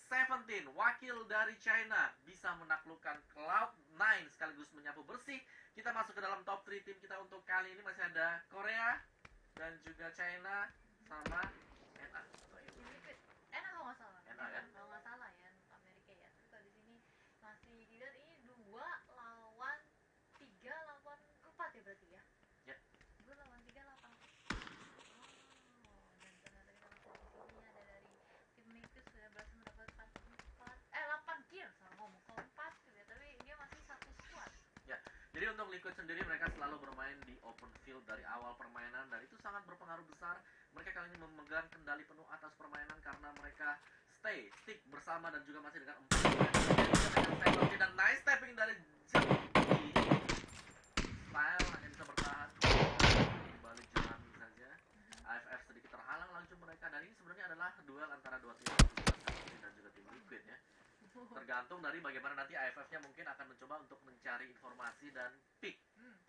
Speaker 1: 17 wakil dari China bisa menaklukkan Cloud9 sekaligus menyapu bersih. Kita masuk ke dalam top 3 tim kita untuk kali ini. Masih ada Korea dan juga China sama NA.
Speaker 2: NA kalau nggak salah.
Speaker 1: NA kan?
Speaker 2: Kalau nggak salah ya, Amerika ya. Terus kalau di sini masih dilihat ini 2 lawan
Speaker 1: Liquid sendiri mereka selalu bermain di open field dari awal permainan dan itu sangat berpengaruh besar. Mereka kali ini memegang kendali penuh atas permainan karena mereka stick bersama dan juga masih dengan 4 pemain dengan penalty dan nice tapping dari Jangan. Style hanya bisa bertahan kembali Jangan saja. AFF sedikit terhalang laju mereka dan ini sebenarnya adalah duel antara dua tim dan juga tim Liquid ya. Tergantung dari bagaimana nanti AFF-nya mungkin akan mencoba untuk mencari informasi dan pick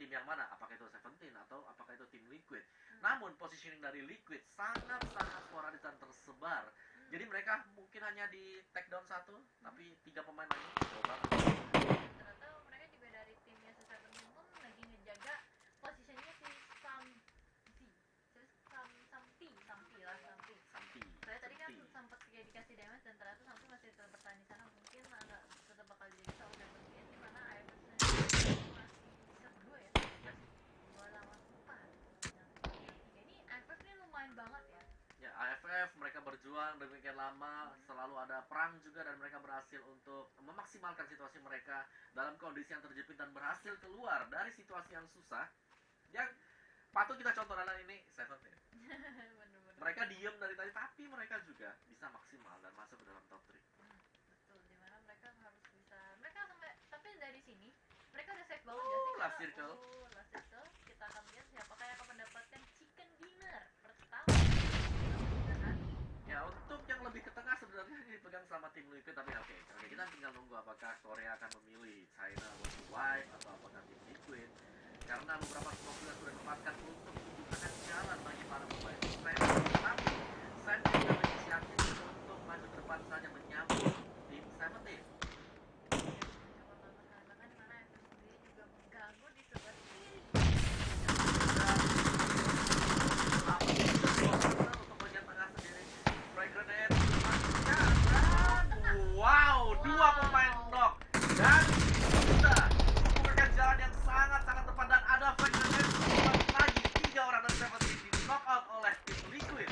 Speaker 1: tim yang mana, apakah itu Seventeen atau apakah itu tim Liquid. Namun positioning dari Liquid sangat-sangat sporadis dan tersebar. Jadi mereka mungkin hanya di take down 1, tapi 3 pemain lain coba.
Speaker 2: Ternyata mereka juga dari timnya si Seventeen pun lagi ngejaga posisinya si Sampi lah. Soalnya tadi kan sempat kayak dikasih damage dan ternyata Sampi masih tetap bertahan di sana, mungkin agak tetap bakal jadi soal Seventeen di mana AFF sendiri masih bisa berdua ya.
Speaker 1: Yes.
Speaker 2: 2 lawan 4. Ini AFF ini lumayan banget ya.
Speaker 1: Ya, AFF mereka berjuang demikian lama, selalu ada perang juga dan mereka berhasil untuk memaksimalkan situasi mereka dalam kondisi yang terjepit dan berhasil keluar dari situasi yang susah. Yang patut kita contoh adalah ini Seventeen.
Speaker 2: Bener-bener.
Speaker 1: Mereka diem dari tadi tapi mereka juga bisa maksimal dan masuk ke dalam top 3.
Speaker 2: Betul, dimana mereka harus bisa, mereka sampai, tapi dari sini mereka udah safe banget gak sih?
Speaker 1: Last circle.
Speaker 2: Last circle, kita akan lihat siapakah yang akan mendapatkan chicken dinner pertama.
Speaker 1: Ya, untuk yang lebih ke tengah sebenarnya ini dipegang sama tim Liquid, tapi oke, kita tinggal nunggu apakah Korea akan memilih China untuk wipe atau apakah tim Liquid. Karena beberapa skor sudah ditempatkan untuk membukakan jalan bagi para pemain Sen, tapi Sen juga berinisiatif untuk maju ke depan saja menyambut tim Seventeen.
Speaker 2: Bahkan dimana FF sendiri juga mengganggu di sebelah kiri.
Speaker 1: Untuk bagian tengah sendiri, spray grenade, dan wow, 2 pemain knock dan bisa membukakan jalan yang sangat-sangat tepat dan ada flag grenade lagi 3 orang dan Seventeen di knock out oleh tim Liquid.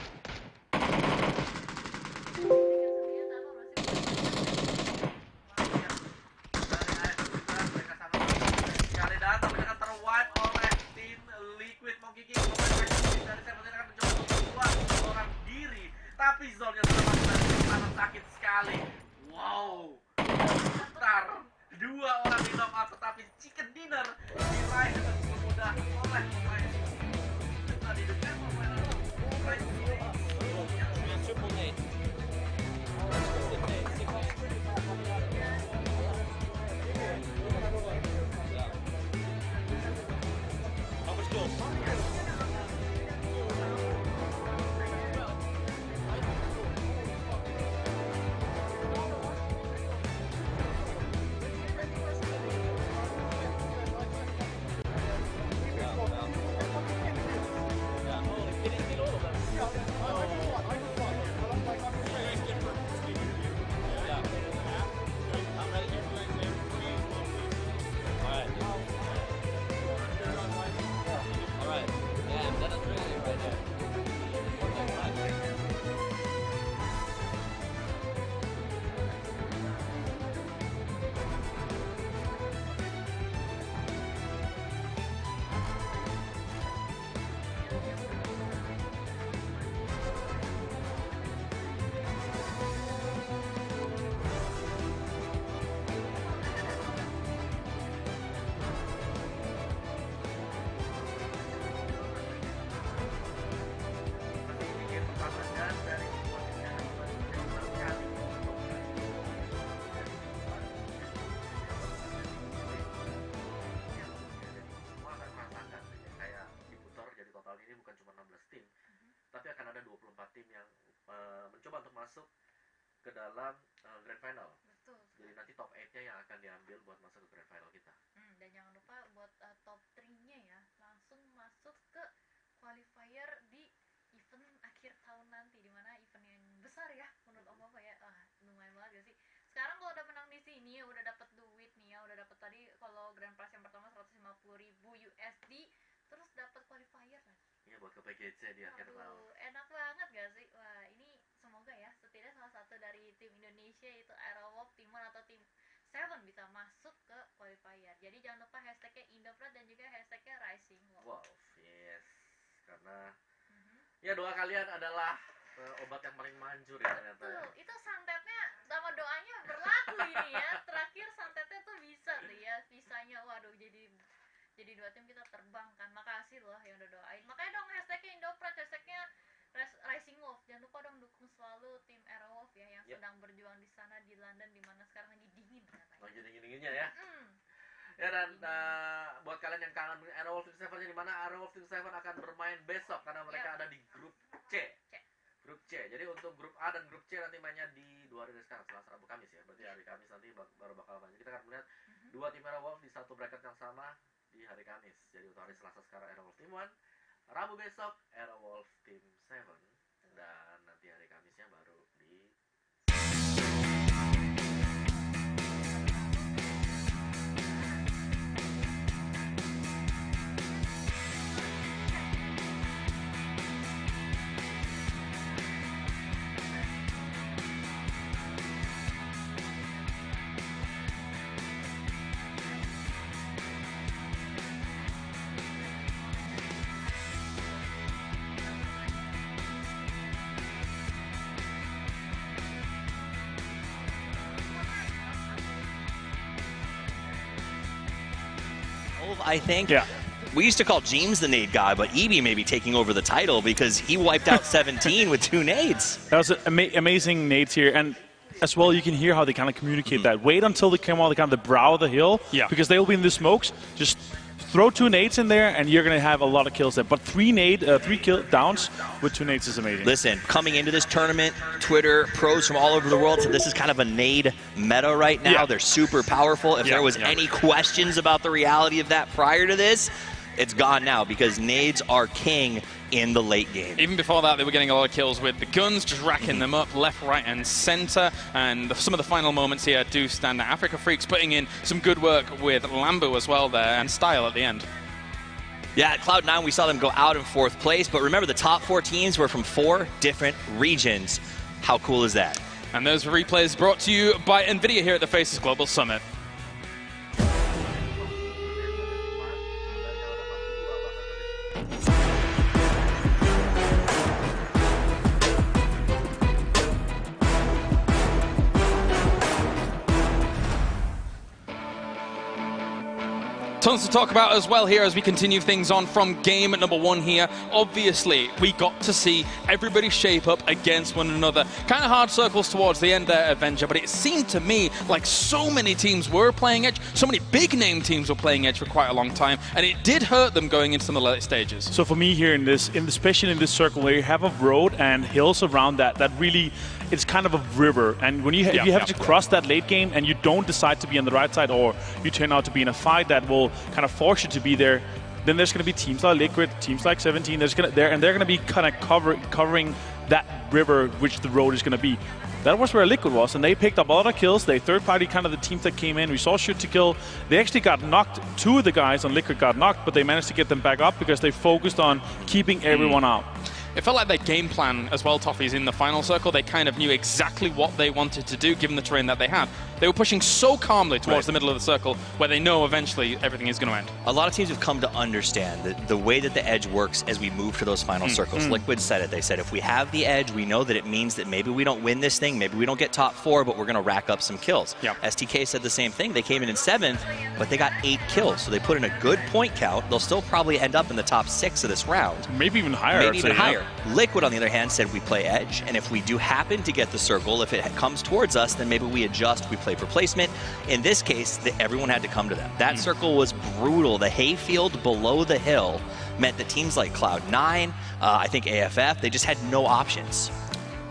Speaker 2: Sendiri tanpa masih
Speaker 1: Dari AFF juga mereka sangat sekali dan tampaknya akan terwipe oleh tim Liquid. Monkey King dari Seventeen akan mencoba untuk membuat seorang diri, tapi zone-nya sangat sakit sekali. Wow, putar 2 orang di knock out, tetapi chicken dinner diraih dengan cukup mudah oleh pemain. Tadi dengan pemain pemain tapi akan ada 24 tim yang mencoba untuk masuk ke dalam Grand Final.
Speaker 2: betul.
Speaker 1: Jadi nanti top 8-nya yang akan diambil buat masuk ke Grand Final kita.
Speaker 2: Dan jangan lupa buat top 3-nya ya, langsung masuk ke qualifier di event akhir tahun nanti, dimana event yang besar ya menurut Om Papa ya. Lumayan banget gak sih? Sekarang kalau udah menang di sini udah dapat duit nih ya, udah dapat tadi kalau grand prize yang pertama 150.000 USD, terus dapat qualifier lagi.
Speaker 1: Iya, buat ke PGC di akhir tahun.
Speaker 2: Enak banget gak sih? Wah, ini semoga ya setidaknya salah satu dari tim Indonesia itu Aerowolf T1 atau tim 7 bisa masuk ke qualifier. Jadi jangan lupa hashtagnya Indoprat dan juga hashtagnya Rising Wolf.
Speaker 1: Wow, yes. Karena ya doa kalian adalah obat yang paling manjur ya ternyata.
Speaker 2: Betul, itu santetnya sama doanya berlaku ini ya. Terakhir santetnya tuh bisa tuh ya, visanya waduh jadi 2 tim kita terbang kan. Makasih loh yang udah doain. Makanya dong hashtagnya Indoprat, hashtagnya Rising Wolf. Jangan lupa dong dukung selalu tim Aerowolf ya yang sedang berjuang di sana di London di mana sekarang lagi dingin katanya.
Speaker 1: Lagi dingin-dinginnya ya. Ya dan buat kalian yang kangen Aerowolf T1 di mana Aerowolf T1 akan bermain besok karena mereka ada di grup C. Grup C. Jadi untuk grup A dan grup C nanti mainnya di 2 hari dari sekarang, Selasa, Rabu, Kamis ya. Berarti hari Kamis nanti baru bakal main. Jadi kita akan melihat 2 tim Aerowolf di satu bracket yang sama di hari Kamis. Jadi untuk hari Selasa sekarang Aerowolf T1, Rabu besok Aerowolf Team 7 dan nanti hari Kamisnya baru di
Speaker 4: I think.
Speaker 5: Yeah.
Speaker 4: We used to call James the nade guy, but EB may be taking over the title because he wiped out 17 with 2 nades.
Speaker 5: That was amazing nades here, and as well you can hear how they kind of communicate that. Wait until they come on the kind of the brow of the hill, because they'll be in the smokes. Just throw 2 nades in there, and you're going to have a lot of kills there. But 3 kill downs with 2 nades is amazing.
Speaker 4: Listen, coming into this tournament, Twitter, pros from all over the world said this is kind of a nade meta right now. They're super powerful. If there was any questions about the reality of that prior to this, it's gone now because nades are king in the late game.
Speaker 6: Even before that, they were getting a lot of kills with the guns, just racking them up left, right, and center. And some of the final moments here do stand out. Africa Freaks putting in some good work with Lambo as well there, and Style at the end.
Speaker 4: Yeah, at Cloud9, we saw them go out in 4th place. But remember, the top 4 teams were from 4 different regions. How cool is that?
Speaker 6: And those replays brought to you by NVIDIA here at the Faces Global Summit. Tons to talk about as well here as we continue things on from game number 1 here. Obviously, we got to see everybody shape up against one another. Kind of hard circles towards the end there, Avenger, but it seemed to me like so many teams were playing Edge, so many big-name teams were playing Edge for quite a long time, and it did hurt them going into some of the late stages.
Speaker 5: So for me here, especially in this circle where you have a road and hills around that really, it's kind of a river. And when you have to cross that late game and you don't decide to be on the right side, or you turn out to be in a fight that will kind of force you to be there, then there's going to be teams like Liquid, teams like 17, and they're going to be kind of covering that river, which the road is going to be. That was where Liquid was, and they picked up a lot of kills. They third-party kind of the teams that came in. We saw Shoot to Kill. They actually got knocked. 2 of the guys on Liquid got knocked, but they managed to get them back up because they focused on keeping everyone out.
Speaker 6: It felt like their game plan as well, Toffees, in the final circle. They kind of knew exactly what they wanted to do, given the terrain that they had. They were pushing so calmly towards the middle of the circle, where they know eventually everything is going to end.
Speaker 4: A lot of teams have come to understand that the way that the edge works as we move to those final circles. Liquid said it. They said, if we have the edge, we know that it means that maybe we don't win this thing, maybe we don't get top 4, but we're going to rack up some kills. STK said the same thing. They came in 7th, but they got 8 kills. So they put in a good point count. They'll still probably end up in the top 6 of this round.
Speaker 5: Maybe even higher.
Speaker 4: Maybe even higher. Liquid, on the other hand, said we play edge, and if we do happen to get the circle, if it comes towards us, then maybe we adjust, we play for placement. In this case, everyone had to come to them. That circle was brutal. The hayfield below the hill meant that teams like Cloud9, I think AFF, they just had no options.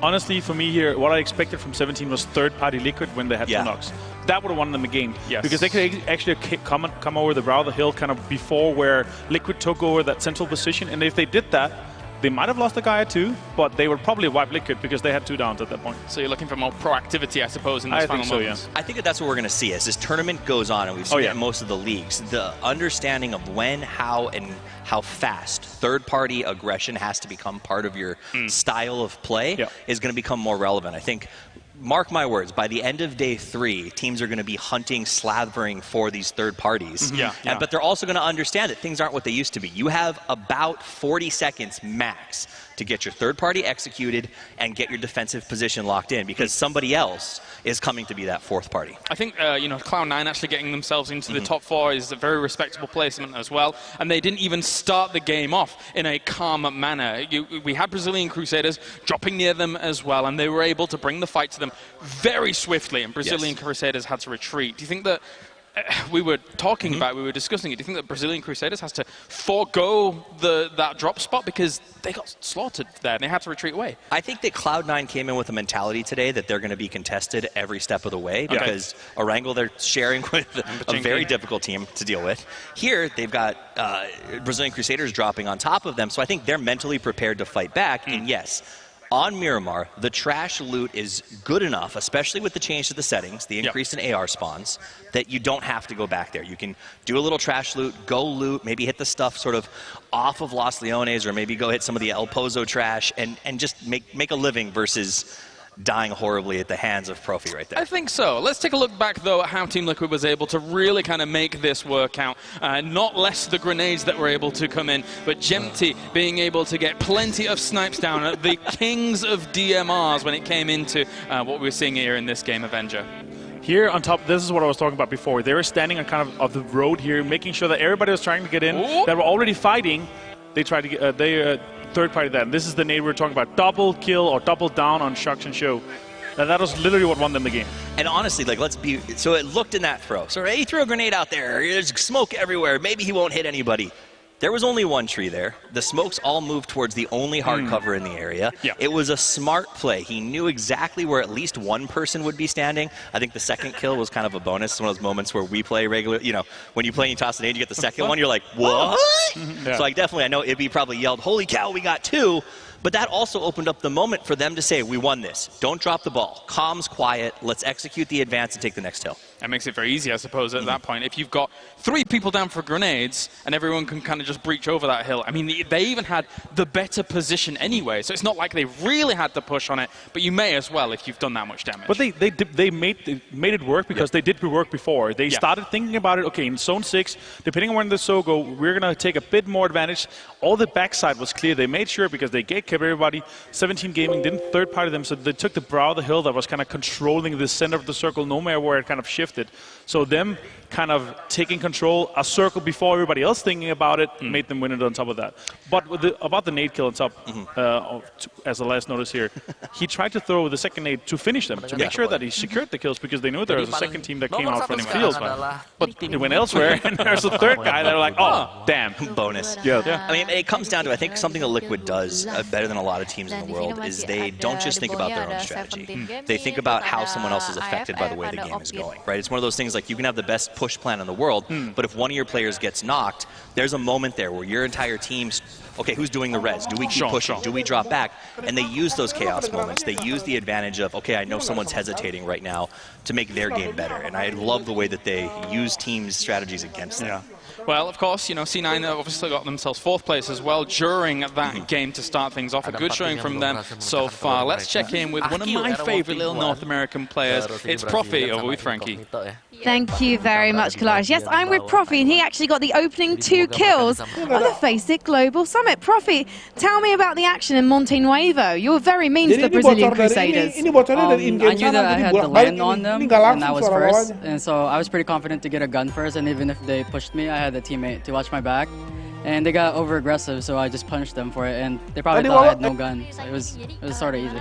Speaker 5: Honestly, for me here, what I expected from 17 was third-party Liquid when they had 2 knocks. That would have won them the game. Because they could actually come over the brow of the hill kind of before where Liquid took over that central position. And if they did that, they might have lost a guy or 2, but they would probably wipe Liquid because they had 2 downs at that point.
Speaker 6: So you're looking for more proactivity, I suppose, in those final moments.
Speaker 4: I think that's what we're going to see as this tournament goes on, and we've seen it in most of the leagues. The understanding of when, how, and how fast third-party aggression has to become part of your style of play is going to become more relevant. I think mark my words, by the end of day 3, teams are going to be hunting, slavering for these third parties. But they're also going to understand that things aren't what they used to be. You have about 40 seconds max to get your third party executed and get your defensive position locked in, because somebody else is coming to be that fourth party.
Speaker 6: I think, you know, Cloud9 actually getting themselves into the top 4 is a very respectable placement as well. And they didn't even start the game off in a calm manner. We had Brazilian Crusaders dropping near them as well, and they were able to bring the fight to them very swiftly, and Brazilian Crusaders had to retreat. Do you think that we were talking about, we were discussing it, do you think that Brazilian Crusaders has to forego that drop spot because they got slaughtered there and they had to retreat away?
Speaker 4: I think that Cloud9 came in with a mentality today that they're going to be contested every step of the way, because Erangel they're sharing with a very difficult team to deal with. Here, they've got Brazilian Crusaders dropping on top of them, so I think they're mentally prepared to fight back, and yes, on Miramar, the trash loot is good enough, especially with the change to the settings, the increase in AR spawns, that you don't have to go back there. You can do a little trash loot, go loot, maybe hit the stuff sort of off of Los Leones, or maybe go hit some of the El Pozo trash, and just make a living versus dying horribly at the hands of Profi right there.
Speaker 6: I think so. Let's take a look back, though, at how Team Liquid was able to really kind of make this work out. Not less the grenades that were able to come in, but Jemti being able to get plenty of snipes down at the kings of DMRs when it came into what we were seeing here in this game, Avenger.
Speaker 5: Here on top, this is what I was talking about before. They were standing on kind of the road here, making sure that everybody was trying to get in, that were already fighting. They tried to get, third party that. And this is the nade we were talking about. Double kill or double down on Shucks and Show. And that was literally what won them the game.
Speaker 4: And honestly, like, so it looked in that throw. So he threw a grenade out there. There's smoke everywhere. Maybe he won't hit anybody. There was only one tree there. The smokes all moved towards the only hard cover in the area. It was a smart play. He knew exactly where at least one person would be standing. I think the second kill was kind of a bonus. It's one of those moments where we play regular, you know, when you play and you toss an aid, you get the second one, you're like, what? So I know Ibby probably yelled, holy cow, we got 2. But that also opened up the moment for them to say, we won this. Don't drop the ball. Calm's quiet. Let's execute the advance and take the next hill.
Speaker 6: That makes it very easy, I suppose, at that point. If you've got 3 people down for grenades and everyone can kind of just breach over that hill. I mean, they even had the better position anyway, so it's not like they really had to push on it, but you may as well if you've done that much damage.
Speaker 5: But they made it work because they did work before. They started thinking about it, okay, in Zone 6, depending on when the SO go, we're going to take a bit more advantage. All the backside was clear. They made sure, because they kept everybody. 17 Gaming didn't third party them, so they took the brow of the hill that was kind of controlling the center of the circle, no matter where it kind of shifted. So them kind of taking control, a circle before everybody else thinking about it, made them win it on top of that. But about the nade kill on top, as the last notice here, he tried to throw the second nade to finish them, to make sure that he secured the kills, because they knew there was a second team that came out from the field. But it went elsewhere, and there's a third guy that are like, oh, damn.
Speaker 4: Bonus. I mean, it comes down to, I think, something that Liquid does better than a lot of teams in the world is they don't just think about their own strategy. They think about how someone else is affected by the way the game is going, right? It's one of those things like you can have the best push plan in the world, but if one of your players gets knocked, there's a moment there where your entire team's, okay, who's doing the res? Do we keep pushing? Do we drop back? And they use those chaos moments. They use the advantage of, okay, I know someone's hesitating right now to make their game better. And I love the way that they use teams' strategies against them.
Speaker 6: Well, of course, you know, C9 obviously got themselves 4th place as well during that game to start things off. A good showing from them so far. Let's check in with one of my favorite little North American players. It's Profi over with Frankie.
Speaker 7: Thank you very much, Kalash. Yes, I'm with Profi, and he actually got the opening 2 kills on the Faceit Global Summit. Profi, tell me about the action in Monte Nuevo. You were very mean to the Brazilian Crusaders.
Speaker 8: I knew that I had to land on them, and I was first, and so I was pretty confident to get a gun first, and even if they pushed me, I had a teammate to watch my back. And they got over-aggressive, so I just punched them for it, and they probably thought I had no gun, so it was sort of easy.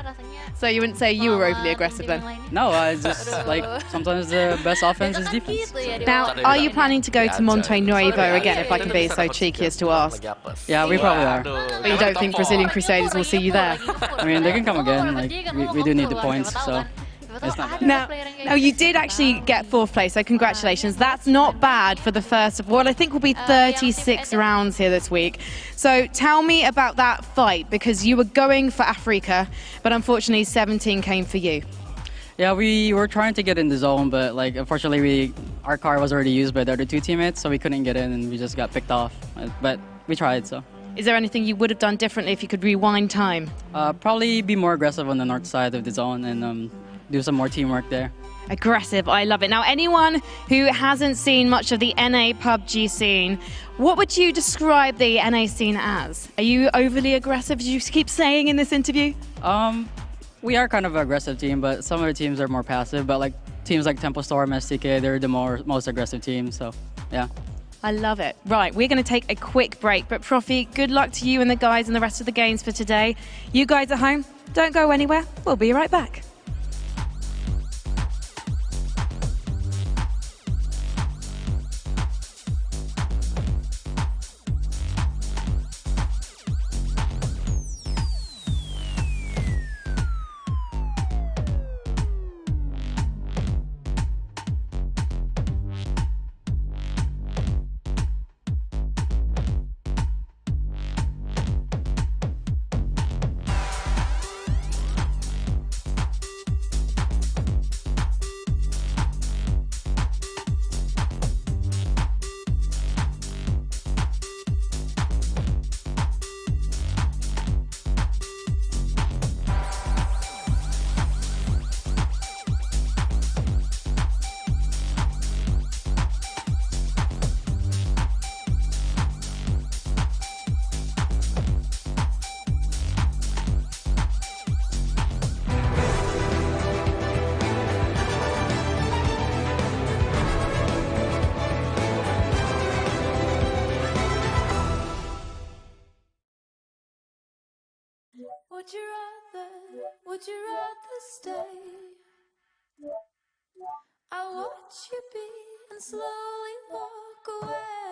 Speaker 7: So you wouldn't say you were overly aggressive then?
Speaker 8: No, I just, like, sometimes the best offense is defense.
Speaker 7: Now, are you planning to go to Monte Nuevo again, if I can be so cheeky as to ask?
Speaker 8: Yeah, we probably are.
Speaker 7: But you don't think Brazilian Crusaders will see you there?
Speaker 8: I mean, they can come again, like, we do need the points, so...
Speaker 7: Now, you did actually get 4th place, so congratulations. That's not bad for the first of what I think will be 36 rounds here this week. So tell me about that fight, because you were going for Africa, but unfortunately 17 came for you.
Speaker 8: Yeah, we were trying to get in the zone, but like unfortunately our car was already used by the other 2 teammates, so we couldn't get in and we just got picked off. But we tried, so.
Speaker 7: Is there anything you would have done differently if you could rewind time?
Speaker 8: Probably be more aggressive on the north side of the zone and do some more teamwork there.
Speaker 7: Aggressive, I love it. Now, anyone who hasn't seen much of the NA PUBG scene, what would you describe the NA scene as? Are you overly aggressive, as you keep saying in this interview?
Speaker 8: We are kind of an aggressive team, but some of the teams are more passive. But like teams like Temple Storm, STK, they're the most aggressive teams. So, yeah.
Speaker 7: I love it. Right, we're going to take a quick break. But Profi, good luck to you and the guys and the rest of the games for today. You guys at home, don't go anywhere. We'll be right back.
Speaker 9: Would you rather stay? I watch you be and slowly walk away.